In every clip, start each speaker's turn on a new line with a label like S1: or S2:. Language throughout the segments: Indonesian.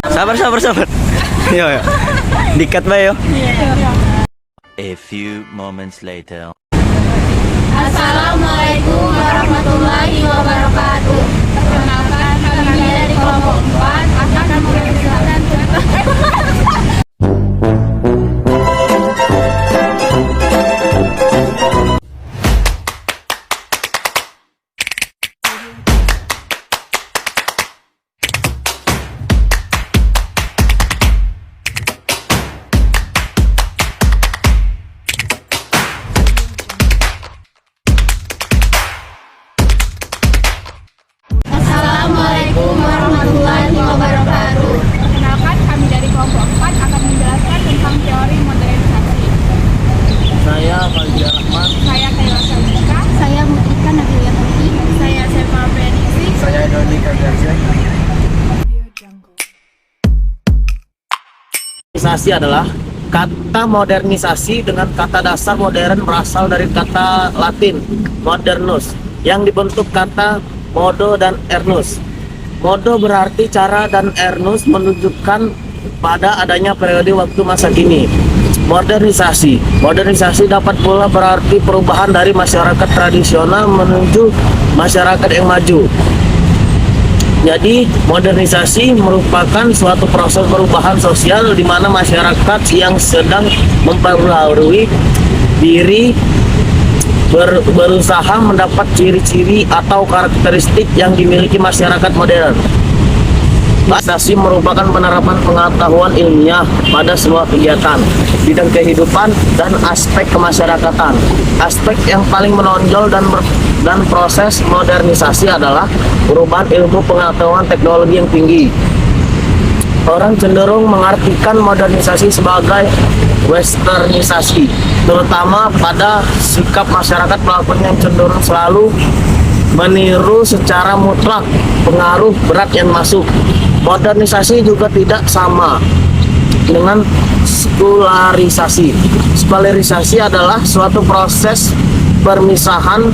S1: Sabar, sabar, sabar. Yo, yo. Dikat ba yo? A few moments later.
S2: Assalamualaikum warahmatullahi wabarakatuh. Perkenalkan, kami dari kelompok 4 akan mengerjakan Assalamualaikum warahmatullahi wabarakatuh.
S3: Perkenalkan, kami dari kelompok 4 akan menjelaskan tentang teori modernisasi.
S4: Saya Fajar Rahman.
S3: Saya Kayla Salika.
S2: Saya Mutrika Nabila Tuti.
S3: Saya Sefa Benisi.
S4: Saya Doni Kajarja. Modernisasi adalah kata modernisasi dengan kata dasar modern berasal dari kata Latin modernus yang dibentuk kata modo dan ernus. Modo berarti cara dan ernus menunjukkan pada adanya periode waktu masa kini. Modernisasi dapat pula berarti perubahan dari masyarakat tradisional menuju masyarakat yang maju. Jadi, modernisasi merupakan suatu proses perubahan sosial di mana masyarakat yang sedang memperbaharui diri berusaha mendapat ciri-ciri atau karakteristik yang dimiliki masyarakat modern. Modernisasi merupakan penerapan pengetahuan ilmiah pada semua kegiatan, bidang kehidupan, dan aspek kemasyarakatan. Aspek yang paling menonjol dan proses modernisasi adalah perubahan ilmu pengetahuan teknologi yang tinggi. Orang cenderung mengartikan modernisasi sebagai westernisasi, terutama pada sikap masyarakat pelakunya yang cenderung selalu meniru secara mutlak pengaruh berat yang masuk. Modernisasi juga tidak sama dengan sekularisasi. Sekularisasi adalah suatu proses permisahan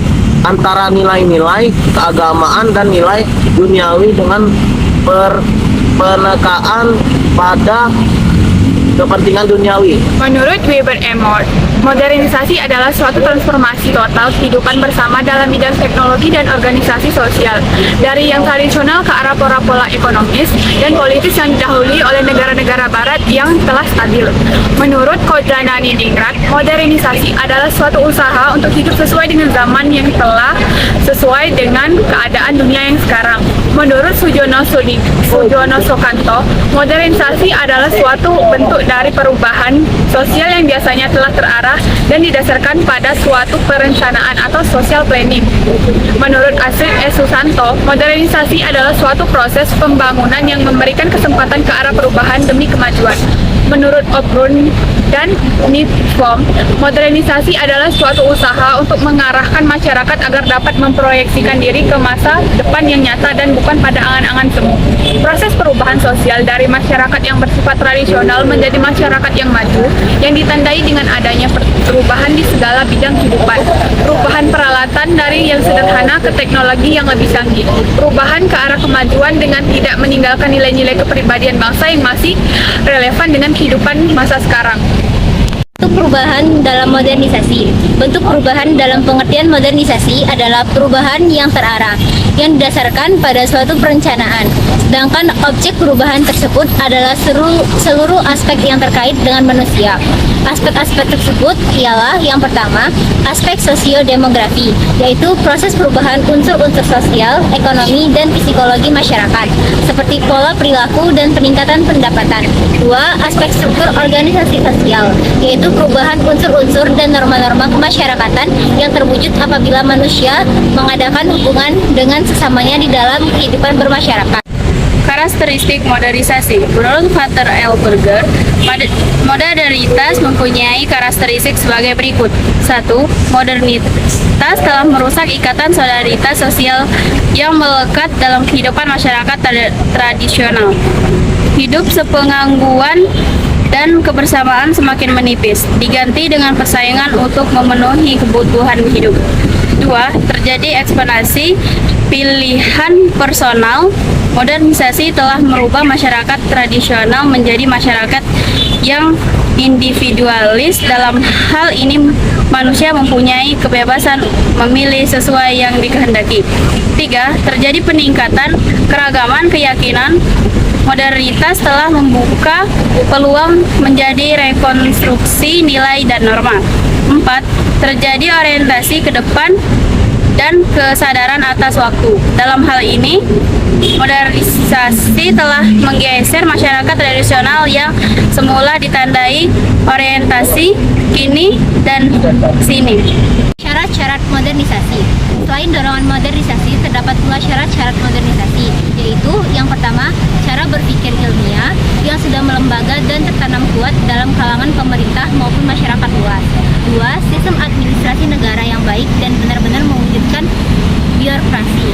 S4: antara nilai-nilai keagamaan dan nilai duniawi dengan penekaan pada kepentingan duniawi.
S3: Menurut Weber Emord, modernisasi adalah suatu transformasi total kehidupan bersama dalam bidang teknologi dan organisasi sosial, dari yang tradisional ke arah pola-pola ekonomis dan politis yang didahului oleh negara-negara barat yang telah stabil. Menurut Kodranani Dingrat, modernisasi adalah suatu usaha untuk hidup sesuai dengan zaman yang telah sesuai dengan keadaan dunia yang sekarang. Menurut Sujono Soekanto, modernisasi adalah suatu bentuk dari perubahan sosial yang biasanya telah terarah dan didasarkan pada suatu perencanaan atau social planning. Menurut Astrid S. Susanto, modernisasi adalah suatu proses pembangunan yang memberikan kesempatan ke arah perubahan demi kemajuan. Menurut Obrun dan Nitform, modernisasi adalah suatu usaha untuk mengarahkan masyarakat agar dapat memproyeksikan diri ke masa depan yang nyata dan bukan pada angan-angan semu. Proses perubahan sosial dari masyarakat yang bersifat tradisional menjadi masyarakat yang maju, yang ditandai dengan adanya perubahan di segala bidang kehidupan. Perubahan peralatan dari yang sederhana ke teknologi yang lebih canggih. Perubahan ke arah kemajuan dengan tidak meninggalkan nilai-nilai kepribadian bangsa yang masih relevan dengan kehidupan masa sekarang.
S2: Bentuk perubahan dalam modernisasi. Bentuk perubahan dalam pengertian modernisasi adalah perubahan yang terarah, yang didasarkan pada suatu perencanaan. Sedangkan objek perubahan tersebut adalah seluruh aspek yang terkait dengan manusia. Aspek-aspek tersebut ialah yang pertama, aspek sosiodemografi, yaitu proses perubahan unsur-unsur sosial, ekonomi, dan psikologi masyarakat, seperti pola perilaku dan peningkatan pendapatan. Dua, aspek struktur organisasi sosial, yaitu perubahan unsur-unsur dan norma-norma kemasyarakatan yang terwujud apabila manusia mengadakan hubungan dengan sesamanya di dalam kehidupan bermasyarakat.
S3: Karakteristik modernisasi. Menurut Walter L. Burger, modernitas mempunyai karakteristik sebagai berikut. 1. Modernitas telah merusak ikatan solidaritas sosial yang melekat dalam kehidupan masyarakat tradisional. Hidup sepengangguan dan kebersamaan semakin menipis, diganti dengan persaingan untuk memenuhi kebutuhan hidup. 2. Terjadi ekspansi pilihan personal Modernisasi telah merubah masyarakat tradisional menjadi masyarakat yang individualis. Dalam hal ini, manusia mempunyai kebebasan memilih sesuai yang dikehendaki. 3. Terjadi peningkatan keragaman keyakinan. Modernitas telah membuka peluang menjadi rekonstruksi nilai dan norma. 4. Terjadi orientasi ke depan dan kesadaran atas waktu. Dalam hal ini, modernisasi telah menggeser masyarakat tradisional yang semula ditandai orientasi kini dan sini.
S2: Syarat-syarat modernisasi. Selain dorongan modernisasi, terdapat pula syarat-syarat modernisasi, yaitu yang pertama, cara berpikir ilmiah yang sudah melembaga dan tertanam kuat dalam kalangan pemerintah maupun masyarakat luas. 2. Sistem administrasi negara yang baik dan benar-benar mewujudkan birokrasi.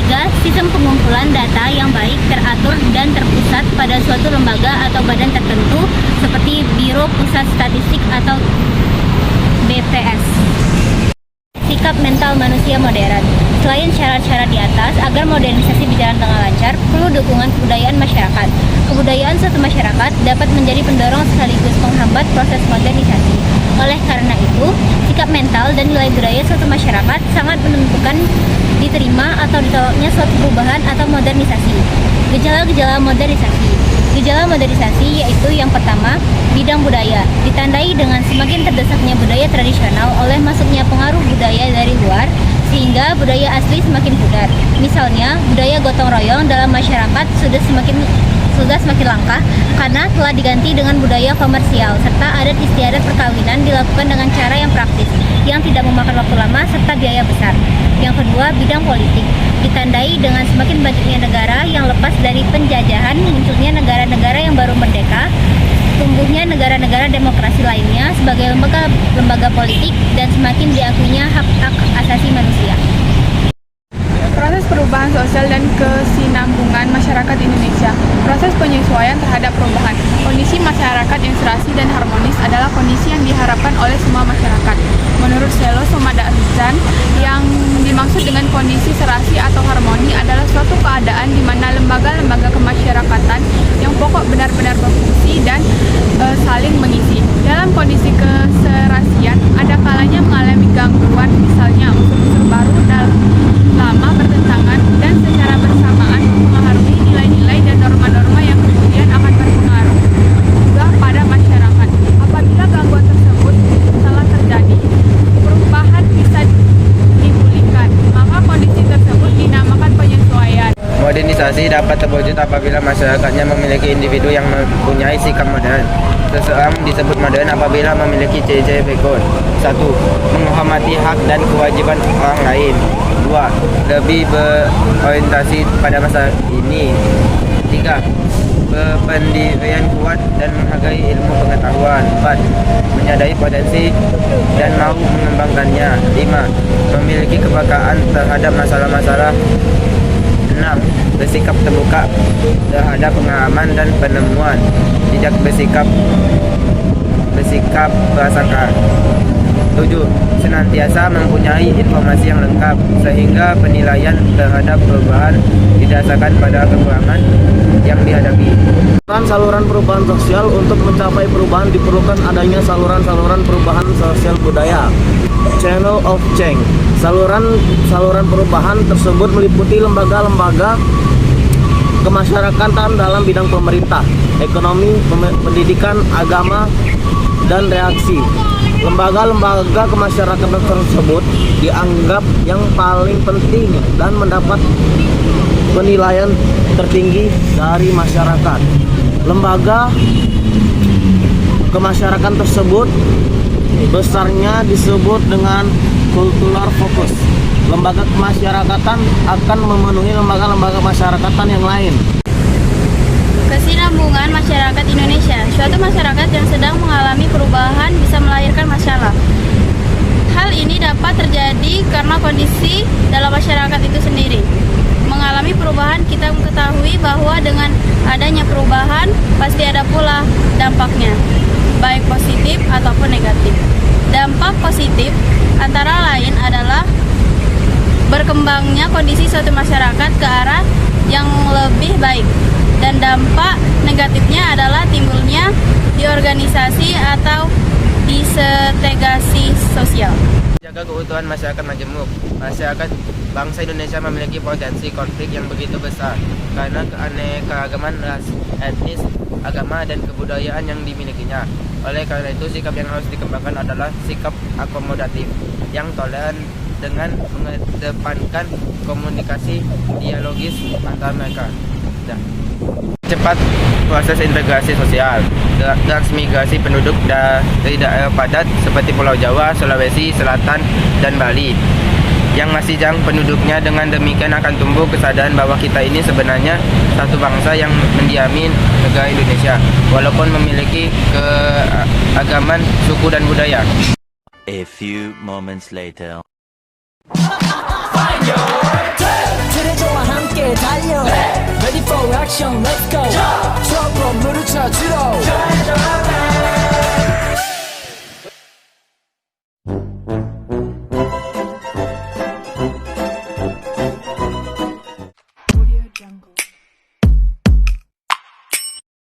S2: 3. Sistem pengumpulan data yang baik, teratur dan terpusat pada suatu lembaga atau badan tertentu seperti Biro Pusat Statistik atau BPS. Sikap mental manusia modern. Selain syarat-syarat di atas, agar modernisasi berjalan dengan lancar, perlu dukungan kebudayaan masyarakat. Kebudayaan suatu masyarakat dapat menjadi pendorong sekaligus penghambat proses modernisasi. Oleh karena itu, sikap mental dan nilai budaya suatu masyarakat sangat menentukan diterima atau ditolaknya suatu perubahan atau modernisasi. Gejala-gejala modernisasi. Gejala modernisasi yaitu yang pertama, bidang budaya, ditandai dengan semakin terdesaknya budaya tradisional oleh masuknya pengaruh budaya dari luar, sehingga budaya asli semakin pudar. Misalnya, budaya gotong royong dalam masyarakat sudah semakin langka karena telah diganti dengan budaya komersial, serta adat istiadat perkawinan dilakukan dengan cara yang praktis, yang tidak memakan waktu lama serta biaya besar. Yang kedua, bidang politik, ditandai dengan semakin banyaknya negara yang lepas dari penjajahan, munculnya negara-negara yang baru merdeka, tumbuhnya negara-negara demokrasi lainnya sebagai lembaga politik, dan semakin diakuinya hak-hak asasi manusia.
S3: Proses perubahan sosial dan kesinambungan masyarakat Indonesia. Proses penyesuaian terhadap perubahan. Kondisi masyarakat yang serasi dan harmonis adalah kondisi yang diharapkan oleh semua masyarakat. Menurut Selo Somadalizan, yang dimaksud dengan kondisi serasi atau harmoni adalah suatu keadaan di mana lembaga-lembaga kemasyarakatan yang pokok benar-benar berfungsi dan saling mengisi. Dalam kondisi keserasian, ada kalanya mengalami gangguan, misalnya unsur-unsur baru dan lama bertentangan dan secara bersamaan mengaruhi nilai-nilai dan norma-norma yang kemudian akan berpengaruh juga pada masyarakat. Apabila gangguan tersebut telah terjadi, perubahan bisa dipulihkan, maka kondisi tersebut dinamakan penyesuaian.
S5: Modernisasi dapat terwujud apabila masyarakatnya memiliki individu yang mempunyai sikap modern. Seseorang disebut modern apabila memiliki ciri-ciri berikut. 1. Menghormati hak dan kewajiban orang lain. 2. Lebih berorientasi pada masa ini. 3. Berpendirian kuat dan menghargai ilmu pengetahuan. 4. Menyadari potensi dan mau mengembangkannya. 5. Memiliki kepekaan terhadap masalah-masalah. 6. Bersikap terbuka terhadap pengalaman dan penemuan. Tidak bersikap prasangka. 7. Senantiasa mempunyai informasi yang lengkap sehingga penilaian terhadap perubahan didasarkan pada kekurangan yang dihadapi.
S4: Saluran perubahan sosial. Untuk mencapai perubahan diperlukan adanya saluran-saluran perubahan sosial budaya. Channel of Change. Saluran perubahan tersebut meliputi lembaga-lembaga kemasyarakatan dalam bidang pemerintah, ekonomi, pendidikan, agama, dan reaksi. Lembaga-lembaga kemasyarakatan tersebut dianggap yang paling penting dan mendapat penilaian tertinggi dari masyarakat. Lembaga kemasyarakatan tersebut besarnya disebut dengan kultural fokus. Lembaga kemasyarakatan akan memenuhi lembaga-lembaga masyarakatan yang lain.
S3: Kesinambungan masyarakat Indonesia. Suatu masyarakat yang sedang mengalami perubahan bisa melahirkan masalah. Hal ini dapat terjadi karena kondisi dalam masyarakat itu sendiri. Mengalami perubahan, kita mengetahui bahwa dengan adanya perubahan pasti ada pula dampaknya, baik positif ataupun negatif. Dampak positif antara lain adalah berkembangnya kondisi suatu masyarakat ke arah
S6: yang lebih baik. Dan dampak negatifnya adalah timbulnya diorganisasi atau disegregasi sosial.
S5: Jaga keutuhan masyarakat majemuk. Masyarakat bangsa Indonesia memiliki potensi konflik yang begitu besar karena keanekaragaman ras, etnis, agama, dan kebudayaan yang dimilikinya. Oleh karena itu, sikap yang harus dikembangkan adalah sikap akomodatif yang toleran dengan mengedepankan komunikasi dialogis antar mereka. Cepat proses integrasi sosial, transmigrasi penduduk dari daerah padat seperti Pulau Jawa, Sulawesi Selatan, dan Bali yang masih jarang penduduknya. Dengan demikian akan tumbuh kesadaran bahwa kita ini sebenarnya satu bangsa yang mendiami negara Indonesia walaupun memiliki keagaman, suku, dan budaya.
S1: A few moments later.
S7: 트레저와 함께 달려 Ready for action, let's go 추억으로 물을 쳐주러